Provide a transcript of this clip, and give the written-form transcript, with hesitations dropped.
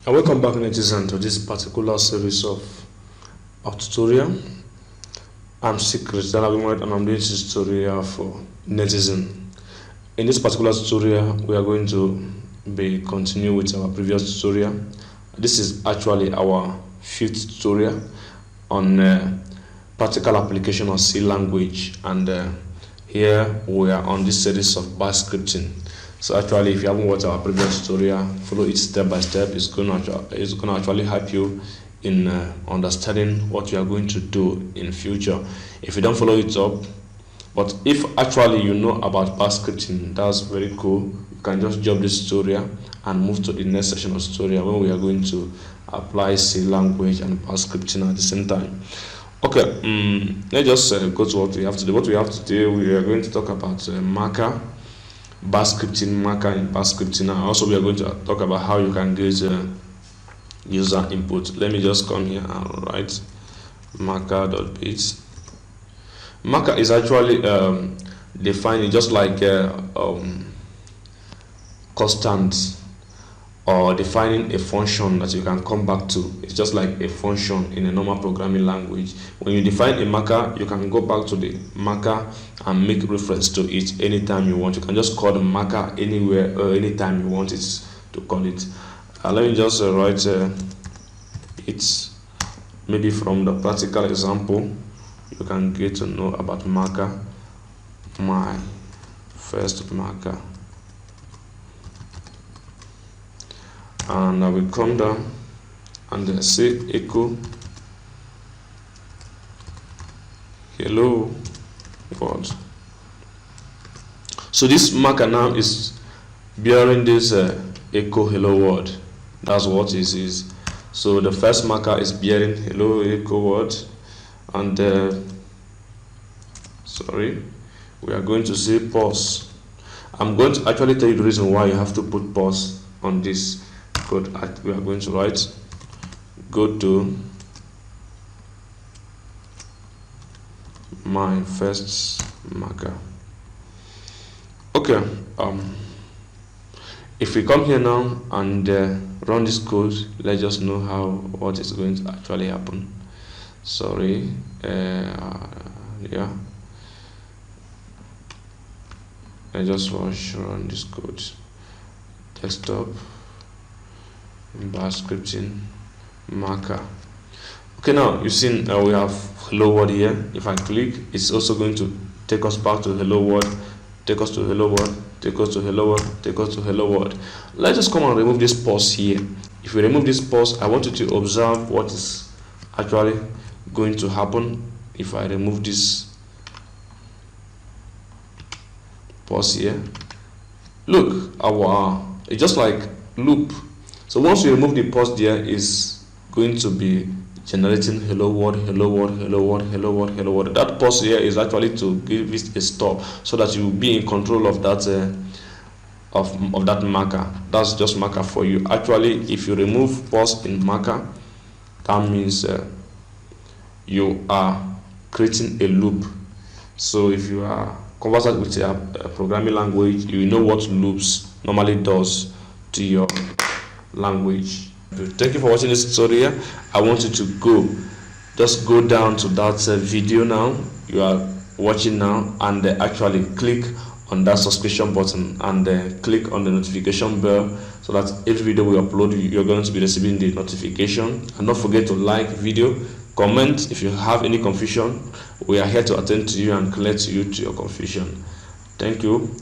And welcome back, netizen, to this particular series of tutorial. I'm Secret Dalabimot, and I'm doing this tutorial for netizen. In this particular tutorial, we are going to be continue with our previous tutorial. This is actually our 5th tutorial on practical application of C language, and here we are on this series of bash scripting. So actually, if you haven't watched our previous tutorial, follow it step by step. It's going to actually help you in understanding what you are going to do in future. If you don't follow it up, but if actually you know about bash scripting, that's very cool. You can just drop this tutorial and move to the next section of tutorial when we are going to apply C language and bash scripting at the same time. Okay, let's just go to what we have to do. What we have to do, we are going to talk about marker, bash scripting, marker in bash scripting. And also we are going to talk about how you can get user input. Let me just come here and write marker.bit. Marker is actually defining just like constant, or defining a function that you can come back to. It's just like a function in a normal programming language. When you define a marker, you can go back to the marker and make reference to it anytime you want. You can just call the marker anywhere or anytime you want it to call it. Let me just write it maybe from the practical example. You can get to know about marker. My first marker. And I will come down and then say echo hello world. So this marker now is bearing this echo hello world. That's what it is. So the first marker is bearing hello echo world, and sorry, we are going to say pause. I'm going to actually tell you the reason why you have to put pause on this code. We are going to write go to my first marker. Okay, if we come here now and run this code, let's just know what is going to actually happen. Sorry, yeah, I just run this code. Desktop, bash scripting, marker. Okay, now you see we have hello world here. If I click, it's also going to take us back to hello world, take us to hello world, take us to hello world, take us to hello world. Let's just come and remove this pause here. If we remove this pause, I want you to observe what is actually going to happen if I remove this pause here. Look, it's just like loop. So once you remove the pause, there is going to be generating hello world, hello world, hello world, hello world, hello world. That pause here is actually to give it a stop so that you will be in control of that of that marker. That's just marker for you. Actually, if you remove pause in marker, that means you are creating a loop. So if you are conversant with a programming language, you know what loops normally does to your language. Thank you for watching this tutorial. I want you to just go down to that video now you are watching now, and actually click on that subscription button and click on the notification bell, so that every video we upload, you're going to be receiving the notification. And don't forget to like video, comment if you have any confusion. We are here to attend to you and clear to you to your confusion. Thank you.